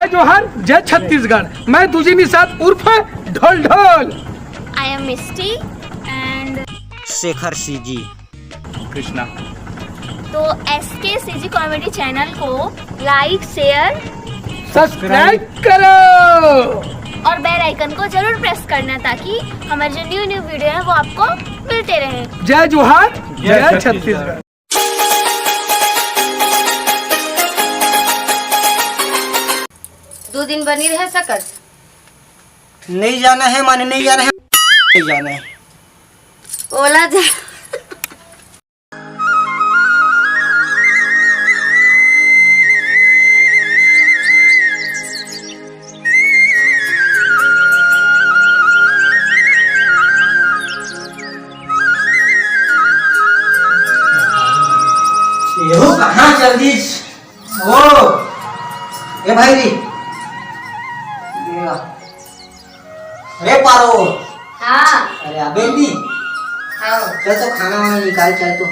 जोहार जय छत्तीसगढ़। मैं तुझे निषाद उर्फ ढोल ढोल। I am Misty and Shekhar CG. Krishna. तो SK CG कॉमेडी चैनल को लाइक शेयर सब्सक्राइब करो और बेल आइकन को जरूर प्रेस करना ताकि हमारे जो न्यू वीडियो है वो आपको मिलते रहे। जय जोहार जय छत्तीसगढ़। 2 दिन बनी रह सकत नहीं जाना है माने नहीं जाना है, नहीं जाना है। ओला जा कहाँ जल्दी ओ ए भाई री अरे पारो। हाँ अरे अबे दी हाँ चल तो खाना वाना निकाल चाहे तो।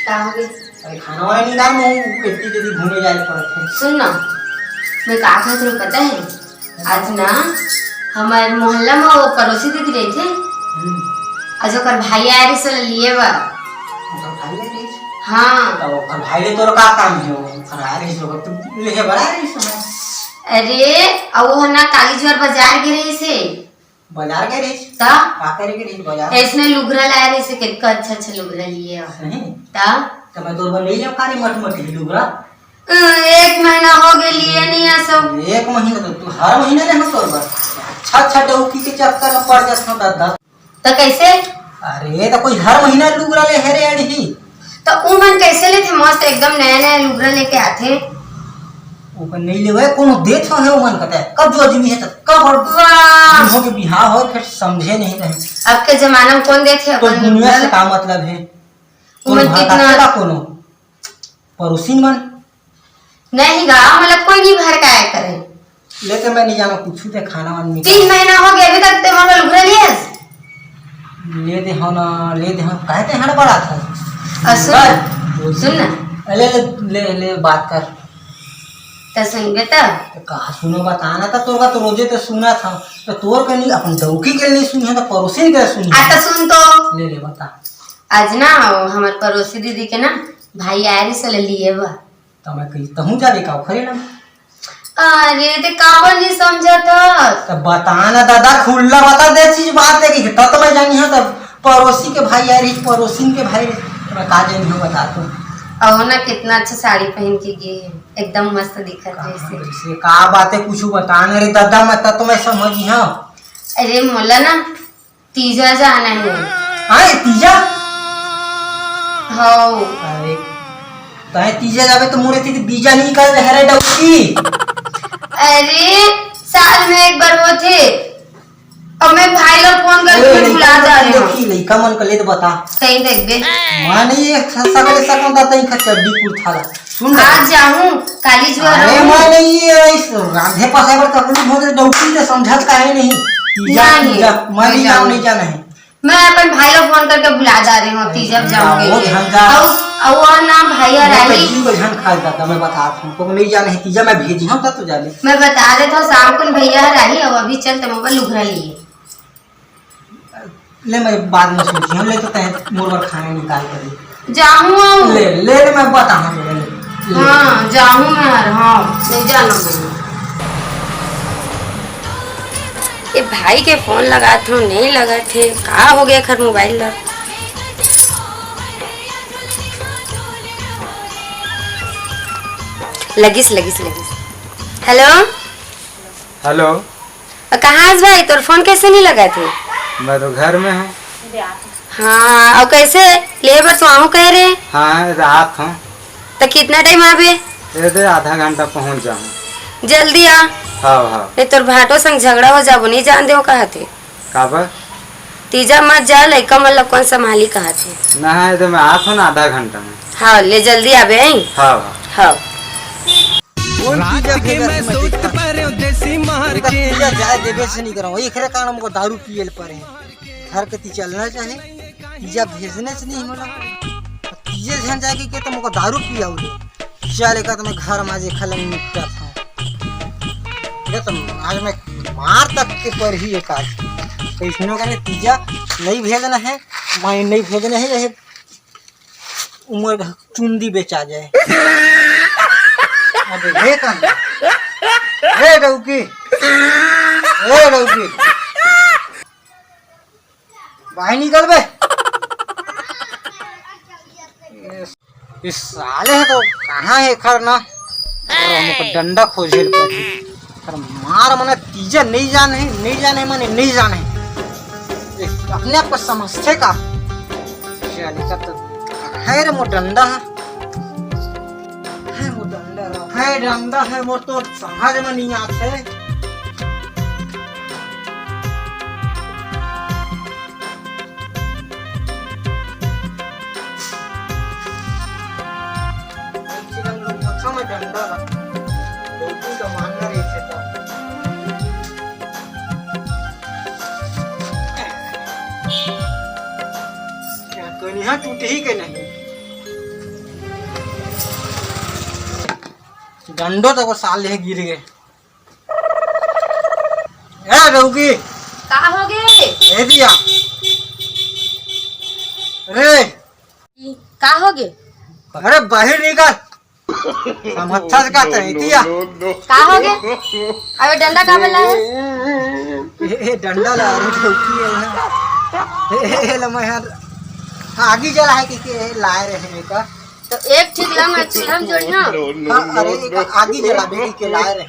का हो गई? अरे खाना वाना निकाल मैं इतनी जल्दी घूमने जाए पड़ते। सुन ना, मैं का कहत रही पता है, आज ना हमारे मोहल्ला में वो पड़ोसी दीदी रही थे, आज ओकर भाई आए रही से लिए बा। भाई ले रही हाँ तो और भाई ले तोर का काम है वो करा रही सो तुम ले बड़ा रही सो। अरे अब वो ना कालीजोर बाजार गिरे रही से बाजार के रही ता का करे के रही बाजार ऐसने लुगरा लाए रही से कितना अच्छा लुगरा लिए नहीं ता तो मैं तोर बन ले जाऊं कारी मट मट लुगरा। 1 महीना हो गए लिए नहीं है सब। 1 महीना तो तू हर महीने ले तोर बस अच्छा डौकी के चक्कर में पड़ जाता दादा। तो कैसे? अरे तो कोई हर महीना लुगरा ले हेरे अड़ी तो उमन कैसे ले थे? मस्त एकदम नया नया लुगरा लेके आते। ऊपर नहीं लेवे कोनो देत है मन कहता है कब जो आदमी है कब और वाह हो के बिहार हो फिर समझे नहीं रहे। अब के जमाना में कौन देखे तो दुनिया से का मतलब है उमन कितना कोनो पड़ोसी मन नहीं गा मतलब कोई नहीं भर का करे। लेके मैं नहीं जाना कुछ ते खाना वान 3 महीना हो गया अभी तक ते मोबाइल लुगरा लिए ले दे हो ना ले दे हम कहते हैं बड़ा था। सुन ना ले ले ले ले बात कर तो सुन बेटा तो कहा सुनो बताना था तोर का तो रोजे तो सुना था तो तोर के नहीं अपन दौकी के नहीं सुनी है तो पड़ोसी के सुनी आता सुन तो ले ले बता। आज ना हमारे पड़ोसी दीदी के ना भाई आए रही से लिए बा। तो मैं कही तहूं जा देखा खरे ना। अरे ते काबर नहीं समझा था तो बताना दादा खुला बता दे चीज बात है कि तो मैं जानी है तो पड़ोसी के भाई आ रही पड़ोसी के भाई मैं का जानी हूं बता तू। और ना कितना अच्छा साड़ी पहन के गए हैं एकदम मस्त दिखत है से का बात है कुछ बताना रे दादा मैं तो मैं समझी हां। अरे मोला ना तीजा जाना है। हां तीजा हो अरे तहे तीजा जावे तो मोरे थी बीजा नहीं कर रहे रे डौकी। अरे साल में एक बार वो थे और मैं भाई लोग फोन करके बुला जा रहे हैं। देखी लइका मन के ले तो बता कहीं देख दे मां नहीं एक सगले सकन दा तई चड्डी कुल थाला सुन आज जाऊं काली ज्वार। अरे मां नहीं इस राधे पासे पर कबली भोज डौकी ने समझत काहे नहीं तीजा तीजा मैं नहीं जाना है। मैं अपन भाई लोग फोन करके बुला जा रही हूँ तीजा जाऊंगी वो झंझा और वो ना भाई और आई जी बहन खा जाता मैं बता तुमको नहीं जाना है तीजा मैं भेजी हूं तो जा ले मैं बता देता हूँ शाम को भैया रही और अभी चलते मोबाइल लुघरा लिए ले मैं बाद में सोची हम ले तो तय मोर खाना निकाल कर जाऊँ ले ले मैं बता ले हाँ जाऊँ मैं यार। हाँ नहीं जाना मैं ये भाई के फोन लगा थे नहीं लगा थे कहा हो गया खर मोबाइल ला लगिस लगिस लगिस। हेलो हेलो कहाँ आज भाई तोर फोन कैसे नहीं लगा थे? मैं तो घर में हूँ। हाँ और कैसे लेबर तो आहू कह रहे हाँ रात हूँ तो कितना टाइम आवे? ये दे आधा घंटा पहुँच जाऊँ। जल्दी आ हाँ हाँ नहीं तोर भाटो संग झगड़ा हो जाबो नहीं जान दे कहा थे काबर तीजा मत जा लइका मतलब कौन संभाली कहा थे ना है तो मैं आत हूँ ना आधा घंटा में। हाँ ले जल्दी आवे आई। हाँ हाँ हाँ जाए देवे से नहीं कराऊं एक कारण हमको दारू पियल पड़े घर के ती चलना चाहे तीजा भेजने से नहीं होला तीजे झन जाके के तुमको दारू पियाऊ चल एक मैं घर में जे खलम निपटा था ये तो आज मैं मार तक के पर ही एक आज कैसनो का नतीजा नहीं भेजना है, मैं नहीं भेजना है, यही उम्र का चुंदी बेचा जाए। अबे हे कौन हे डौकी बाहर निकल बे। इस साले है तो कहाँ है खर ना हमको डंडा खोजे पर मार मने तीजा नहीं जाने मने नहीं जाने अपने आप को समझते का तो है रे मो डंडा है मो डंडा है मोर तो समझ में नहीं आते। डंडा का मानना रही थे तो क्या कोई यहाँ टूटे ही के नहीं डंडो तो वो साल ले गिर गए। रहुगी का हो गए ए दिया रे का हो गए? अरे बाहर निकल समझा से कहते हैं दिया का हो गए? अबे डंडा का बोला है? ए डंडा ला रे ठोकी है ए ल मैं आगे चला है कि लाए रहे का तो एक ठीक लम अच्छम जोड़ी ना। अरे एक आगे जला बेटी के लाए रहे।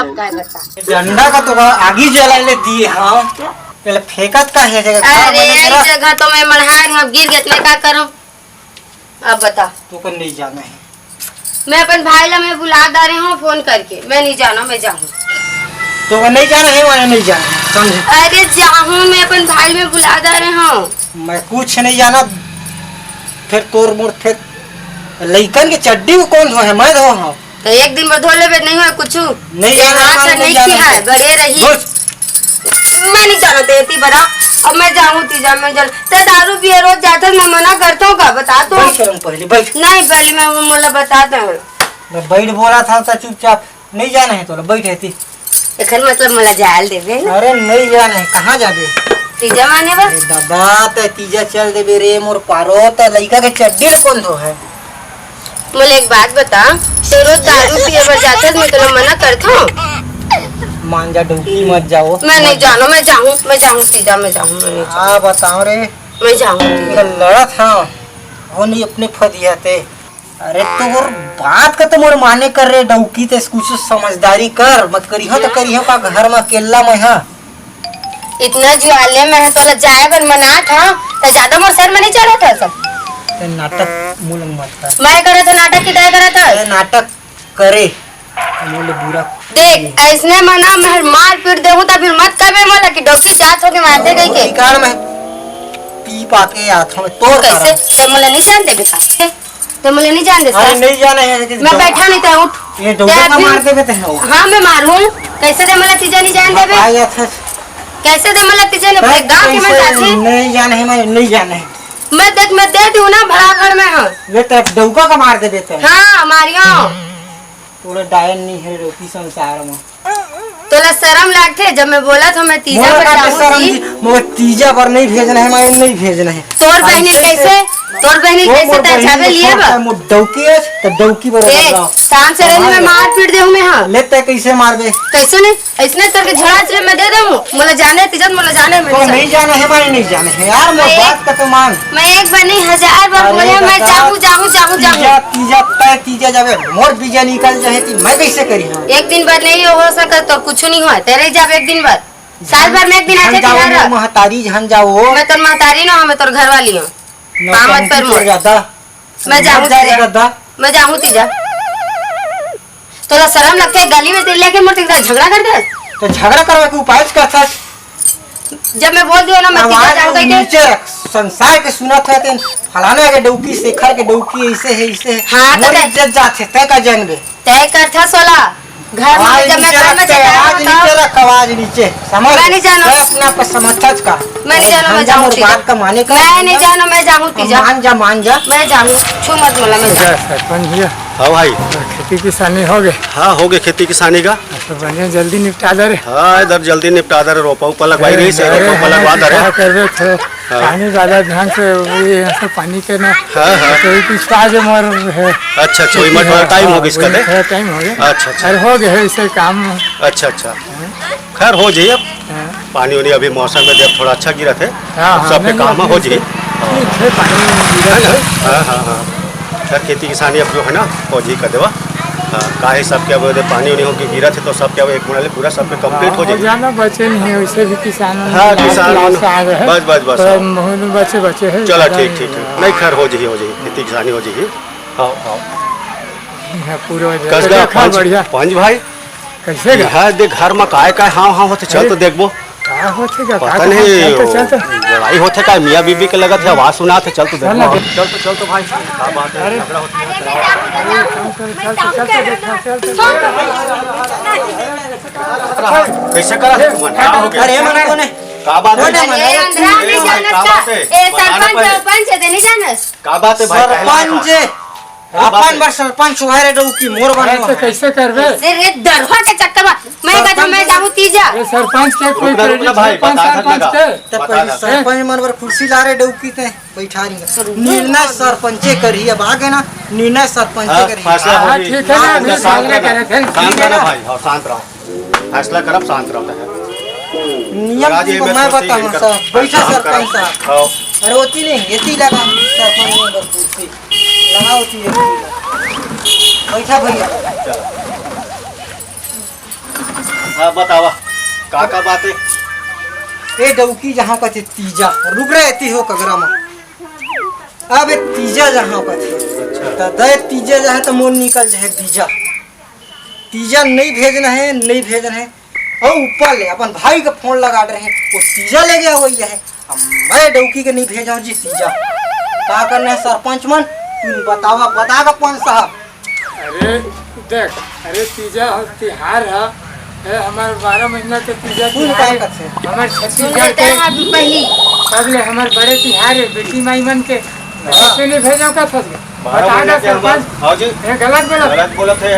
अब क्या बता डंडा का तो आगे जला ले दिए हाँ पहले फेंकत का है जगह। अरे इस जगह तो मैं मढ़ाई में गिर गया मैं क्या करूं अब बता। तो को नहीं जाना है मैं अपन भाई ला मैं बुला दा रही हूँ फोन करके मैं नहीं जाना मैं जाऊँ तो वो नहीं जाना है वाला नहीं जाना है समझे। अरे जाऊँ मैं अपन भाई में बुला दा रही हूँ मैं कुछ नहीं जाना फिर तोर मोर फिर लइकन के चड्डी को कौन धो है मैं धो हाँ तो एक दिन में धो लेबे नहीं हुआ कुछ नहीं जाना नहीं किया है बड़े रही मैं नहीं जाना देती बड़ा। अब मैं जाऊँ तीजा में जल तो दारू पिए रोज जाता मैं मना करता हूँ का बता तो पहले बैठ नहीं पहले मैं मोला बताता हूँ बैठ बोला था तो चुपचाप नहीं जाना है तो बैठ है एखन मतलब मोला जाल देबे ना। अरे नहीं जाना है कहाँ जाबे तीजा माने बा दादा ते तीजा चल देबे रे मोर पारो ते लइका के चड्डी कौन धो है। मोले एक बात बता तो रोज दारू पिए बर जाता मैं तो मना करता हूँ मान जा डूबी मत जाओ। मैं नहीं जाना मैं जाऊँ सीधा मैं जाऊँ हाँ बताओ रे मैं जाऊँ लड़ा था वो नहीं अपने फदियाते। अरे तो वो बात का तो मोर माने कर रहे डौकी ते कुछ समझदारी कर मत करी हो तो करी हो का घर में अकेला में है इतना जुआले में है तो जाए पर मना था तो ज्यादा मोर सर में नहीं चढ़ा था सब नाटक मूल मत कर मैं करा था नाटक कितना करा था नाटक करे मूल बुरा देख ऐसने मना मैं मार पीट देहूं तो फिर मत कबे मोला कि डॉक्टर जात हो के मारते गई के कार में पी पाके हाथों में तोड़ कैसे तो मोला नहीं जान देबे का तो मोला नहीं जान दे अरे नहीं जाना है मैं बैठा नहीं था उठ ये डोका का मार देबे ते हां मैं मारूं कैसे दे मोला तीजा नहीं जान देबे आया था कैसे दे मोला तीजा ने गांव के में जाती नहीं जाना है मैं नहीं जाना है मैं देख मैं दे दूं ना बड़ा घर में हां ये तो डोका का मार देबे ते हां मारियो तोरे डायन नहीं है रोटी संसार में तोला शर्म लागथे जब मैं बोला था मैं तीजा पर जाऊंगी मोर तीजा पर नहीं भेजना है मैं नहीं भेजना है तोर बहनी कैसे तचावे लिए बा मोर डौकी है तो डौकी पर लगाओ शाम से रहने में मार पीट देहूं मैं हां लेते कैसे मार दे कैसे नहीं ऐसने तरह के झड़ा चले मैं दे दूं मोला जाने तीजा मोला जाने में तो नहीं जाना है मैं नहीं जाना है यार मोर बात का तो मान मैं एक बार नहीं हजार बार बोले मैं जाऊं तीजा जावे मोर बीजा निकल जाए थी मैं कैसे करी हां एक दिन बाद नहीं हो सकता तो कुछ नहीं हुआ तेरे जब एक दिन बाद साल भर में एक दिन आते तिहार महतारी जहां जाओ मैं तोर महतारी ना मैं तोर घर वाली हूं कामत पर मोर ज्यादा मैं जाऊं तीजा तोरा शर्म लगता है गली में तेरे लेके मोर तेरा झगड़ा कर दे तो झगड़ा करने के उपाय का था जब मैं बोल दियो ना मैं तीजा जाऊंगा नीचे संसार के सुनत है तेन फलाना के डौकी शेखर के डौकी ऐसे है हां तो इज्जत जात है तय का जानबे तय कर था सोला घर में जब मैं घर में चला आवाज नीचे रख, आवाज नीचे समझ। मैं नहीं जानू। अपना पर समझ का मैं नहीं जानू, मैं जाऊँ तीजा। बात का माने का मैं नहीं जानू, मैं जाऊँ तीजा। मान जा मैं जाऊँ, छू मत मोला, मैं जाऊँ। सरपंच भैया हाँ भाई। खेती किसानी हो गए हाँ हो गए खेती किसानी का। तो बढ़िया जल्दी निपटा दे रे। हाँ इधर जल्दी निपटा दे, रोपा उपा लगवाई रही से, रोपा उपा लगवा दे क्या कर रहे थे पानी ज्यादा ध्यान से ये यहाँ से पानी के ना तो पिछवा जो मोर है। अच्छा अच्छा, वही थोड़ा टाइम हो गया इसका दे। थोड़ा टाइम हो गया। अच्छा अच्छा। अरे हो गया इसे काम। अच्छा अच्छा, खैर हो जाइए अब पानी उनी अभी मौसम में जब थोड़ा अच्छा गिरा थे सब पे काम हो जाइए। हाँ हाँ हाँ, खैर खेती किसानी अब जो है ना हो जी कर देवा। हाँ काहे सब क्या बोलते पानी उनी होके गिरा थे तो सब क्या एक महीने पूरा सब पे कंप्लीट हो जाए। जाना बचे नहीं है वैसे भी किसान। हाँ किसान बस बस बस बचे बचे है। चलो ठीक ठीक ठीक, नहीं खैर हो जाइए खेती किसानी हो जाइए। हाँ हाँ पूरा कसगा बढ़िया। पंच भाई कैसे हाँ देख घर में काय काय हाँ हाँ होते चल तो देखबो। पता नहीं लड़ाई होते का मियाँ बीबी के लगत है आवाज सुना थे, चल तो देखो। चल तो भाई क्या बात है, झगड़ा कैसे करा अरे मना को नहीं का बात है, ए अंधरा नहीं जानस का? ए सरपंच है, नहीं जानस? का बात है भाई? सरपंच अपन बार सरपंच हुआ रे डौकी मोर बने तो कैसे करबे? रे दरवा के चक्कर में मैं कहता मैं जाऊँ तीजा। सरपंच के कोई रुकना भाई, सरपंच के तो पहले सरपंच मन पर कुर्सी ला रे डौकी ते बैठा रही निर्णय सरपंचे करी। अब आगे ना निर्णय सरपंचे करी। फैसला हो ठीक है ना, अभी शांत फैसला करे थे। शांत रहना भाई, हाँ शांत रहो, फैसला करब शांत रहता है। नियम को मैं बताऊं सर, बैठा सरपंच साहब। अरे होती नहीं येती लगा सरपंच में बस कुर्सी लगा होती है। बैठा भैया। हाँ बतावा का बात है? ए डौकी जहाँ का थे तीजा रुक रहे थी हो कगरा में। अब ए तीजा जहाँ का थे तो दे तीजा जहाँ तो मोन निकल जाए बीजा। तीजा नहीं भेजना है, नहीं भेजना है। और ऊपर ले अपन भाई का फोन लगा रहे हैं वो तीजा ले गया वही है। अब मैं डौकी के नहीं भेजा जी तीजा। क्या करना है सरपंच मन तुम बतावा, बतागा कौन साहब। अरे देख, अरे तीजा तिहार है हमारे 12 महीना के तीजा तिहार हमारे छत्तीसगढ़ के पहली सबले हमारे बड़े तिहार है बेटी माई मन के ऐसे नहीं भेजा का था। बताना सरपंच गलत बोलत है।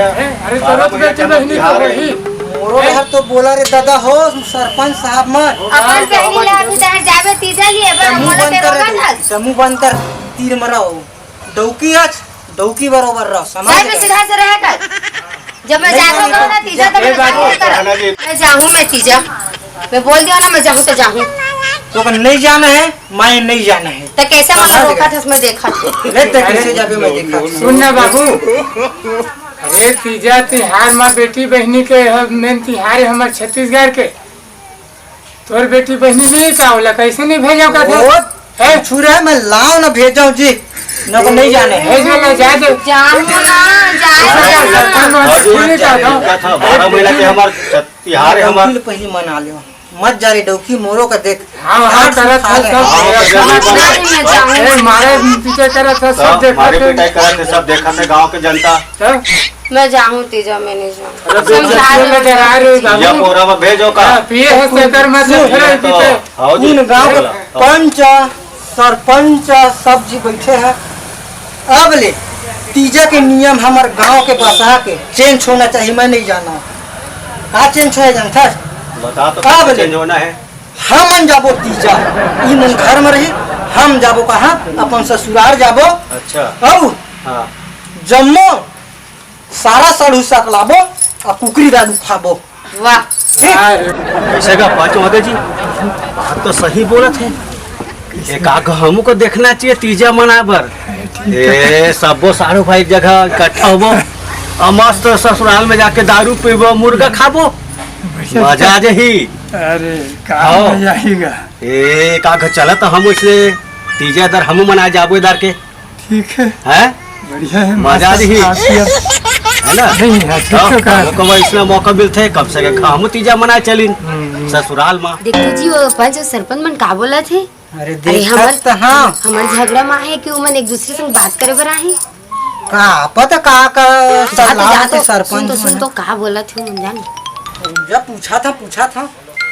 अरे जरूरत बेटी बहनी को वही मोरो घर तो बोला रे दादा हो सरपंच साहब मन अपन पहली लाख उधर जावे तीजा लिए पर मोला पे रोका था। समूह बंद कर तीर मराओ डौकी आज डौकी बरोबर रहो समझ साहब में सीधा से रहेगा। जब मैं जाऊंगा ना तीजा तो मैं जाऊँ, मैं तीजा मैं बोल दिया ना मैं जाऊँ तो जाऊँ। तो नहीं जाना है मैं नहीं जाना है तो कैसे मैं रोका था मैं देखा ले तो कैसे जाबे मैं देखा। सुन ना बाबू, अरे तीजा तिहार माँ बेटी बहनी के मेन तिहार है हमारे छत्तीसगढ़ के। तोर बेटी बहनी नहीं का होला कैसे नहीं भेजा का था? छुरा मैं लाओ ना भेजाऊं जी न को नहीं जाने है। भेजा ना जा दे जाऊँ ना था 12 महीना के हमार तिहार है हमार। डौकी पहले मना लियो मत जा रे डौकी मोरो का देख। हाँ हाँ करत था सब मारे पीछे करत था सब देखा मारे पिटाई करत थे सब देखा थे गांव के जनता। मैं जाऊँ तीजा मैं नहीं जाऊँ। या पोरा में भेजो का पिए है सेकर में से फिर पीछे उन गांव के पंच सरपंच सब जी बैठे हैं। अब ले तीजा के नियम हमारे गांव के बसा के चेंज होना चाहिए। मैं नहीं जाना कहाँ चेंज है जानता बता तो अब चेंज होना है। हम जाबो तीजा ई मन घर में रही हम जाबो कहाँ अपन ससुराल जाबो। अच्छा अब हाँ जम्मो सारा सड़ू सकलाबो और कुकरी दारू खाबो। वाह कैसे का पाँच होते जी बात तो सही बोला थे। एक आग हमको देखना चाहिए तीजा मनाबर ये सबो सारू भाई जगह इकट्ठा होबो और मस्त ससुराल में जाके दारू पीबो मुर्गा खाबो मजा जही। अरे का मजा आएगा। ए का चलत हम उससे तीजा दर हम मना जाबो इधर के ठीक है हैं बढ़िया है मजा जही है ना। नहीं को इसमें मौका मिलते कब से हम तीजा मना चलिन ससुराल में। देखो जी वो पंच सरपंच मन का बोला थे। अरे हमार हाँ हमार झगड़ा में है कि मन एक दूसरे से बात करे बर आहे। का पता का सलाह से सुन सरपंच तो का बोला थे मन जान। जब पूछा था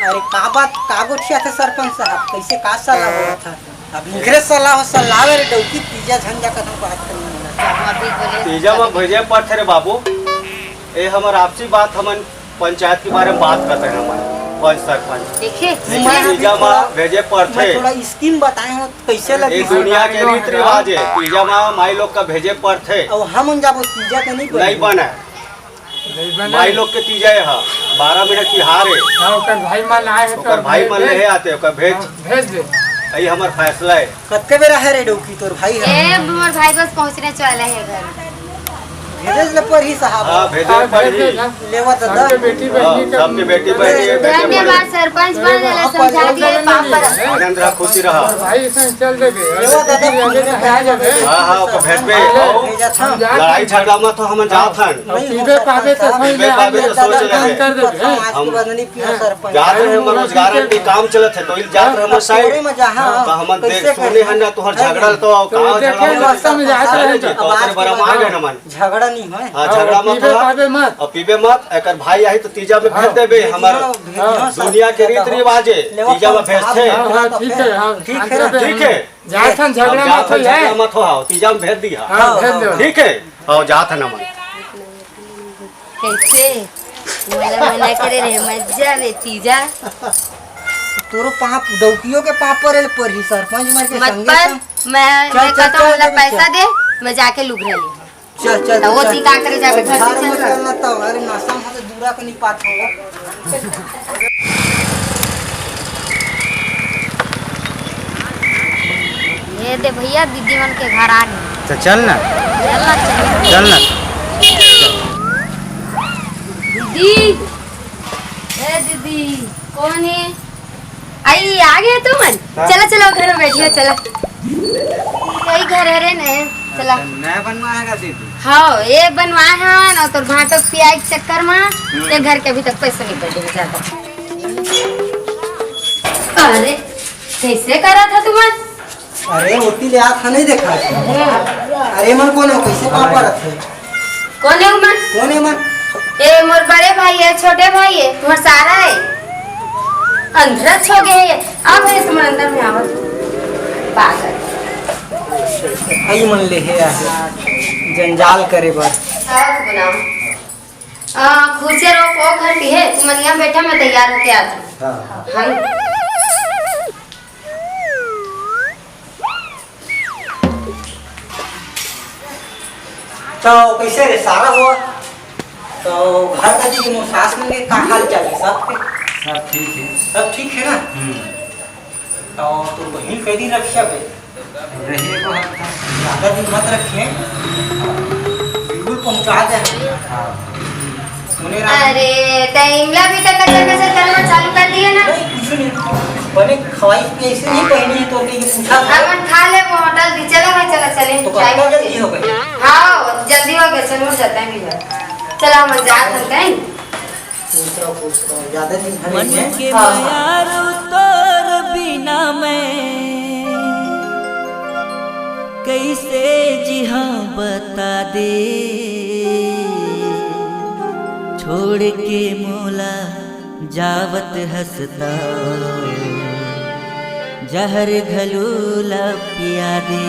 अरे का बात कागो ठिया थे सरपंच साहब कैसे का सलाह हुआ था अब मुखरे सलाह रे डौकी तीजा झंझा का बात करनी तीजा में भेजे पड़ते रे बाबू। ये हमार आपसी बात हमन पंचायत के बारे में बात करते हैं हमारे पंच सरपंच। देखिए तीजा में भेजे पड़ते थोड़ा स्कीम बताए हो कैसे लगी ये दुनिया के रीत रिवाज है। तीजा में माई लोग का भेजे पड़ते और हम जाबो तीजा के नहीं बना माई लोग के तीजा है 12 मिनट तिहार है। ओकर भाई मन आए हैं ओकर भाई मन ले आते ओकर भेज दे। यही हमार फैसला है। कत्ते बेरा है रे डौकी तोर भाई है ए मोर भाई बस पहुंचने वाला है घर। भेज ले पर ही साहब हां भेजे पड़ी लेवा तो सबके बेटी बहनी का सबके बेटी बहनी है भेजे धन्यवाद सरपंच बन गए समझा दिए पापर। आनंद रहा खुशी रहा। भाई संग चल दे लेवा दादा आ जाबे। हां ओकर भेज पे भेजा था लड़ाई झगड़ा में तो हम जात हन पीबे पाबे तो सही पीबे पाबे तो सोच रहे कर दे। हम बदनी पिया सरपंच जात रहे हम रोजगार के काम चलत है तो इल जात रहे हम साइड में जहां तो हम देख सुने हन ना तोहर झगड़ा तो कहां देखे रास्ता में जात रहे तो तोहर बड़ा मार गए मन। झगड़ा नहीं है हां झगड़ा मत पीबे पाबे मत। और पीबे मत एकर भाई आई तो तीजा में भेज देबे हमार दुनिया के रीत रिवाज है तीजा में भेजते हां ठीक है हां ठीक है जात हम झगड़ा मत हो झगड़ा मत हो तीजा में भेज दिया हां भेज दो। ठीक है और जात है नमन कैसे मला मना करे रे मजा रे तीजा तोरो पाप डौकियो के पाप परेल पर ही सरपंच मार के मत संगे पर मैं कहता हूं मतलब पैसा दे मैं जाके लुक रही चल तो वो सीधा करे जाके घर से चल रहा। चलना तो अरे नासा में दूरा के नहीं पात होगा ये दे भैया दीदी मन के घर आ रहे तो चल ना चल ना दीदी ए दीदी कौन है आई आ गए तुम चलो चलो घर में बैठिए चलो यही घर है रे ने चला नया बनवाएगा दीदी। हाँ ये बनवाए हैं ना तो भाटो पिया के चक्कर में ये घर के अभी तक पैसा नहीं पड़े ज्यादा। अरे कैसे करा था तुम अरे होती ले आँख नहीं देखा अरे मन कौन है कैसे पापा रखे कौन है उमन कौन है मन ये मोर बड़े भाई है छोटे भाई है तुम्हारा सारा है अंधरा छो गए है अब है तुम्हारे अंदर में आवत पागल आई मन ले है जंजाल करे बर अब बनाओ खुर्सी रोको घंटी है तुम यहाँ बैठा मैं तैयार होके आता हूँ हाँ तो कैसे रे सारा हुआ तो घर का जी मोर सास में का हाल चाल है सब ठीक है। सब ठीक है ना तो बहन कई दिन रखिया पे रहिए को हफ्ता ज्यादा दिन मत रखिए बिल्कुल पहुंचा दे सुने अरे तैमला भी तक कचर कचर करना चालू कर दिया ना नहीं कुछ नहीं बने खवाई ऐसे नहीं पहनी है तो ये पूछा था अपन खा ले वो होटल भी चलो भाई चलो चले तो कब जल्दी हो गई हाँ जल्दी हो गया चलो जाते हैं भी चलो हम जा सकते हैं पूछ रहा ज्यादा दिन भर मन नहीं के है प्यार तोर बिना मैं कैसे जिहा बता दे छोड़ के मोला जावत हंसता जहर घलूला पिया दे